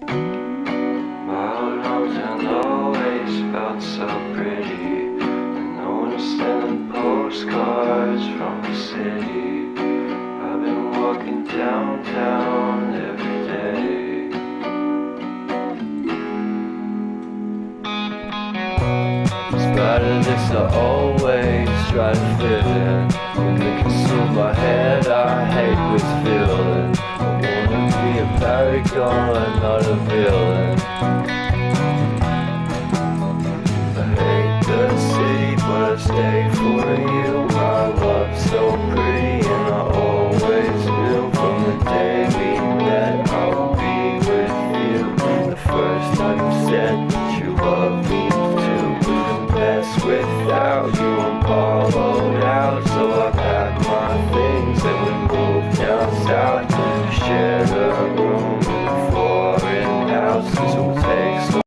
My old hometown always felt so pretty, and no one's sending postcards from the city. I've been walking downtown every day. Despite of this, I always try to fit in. When they consume my head, I hate this feeling. I wanna be a paragon, not a villain.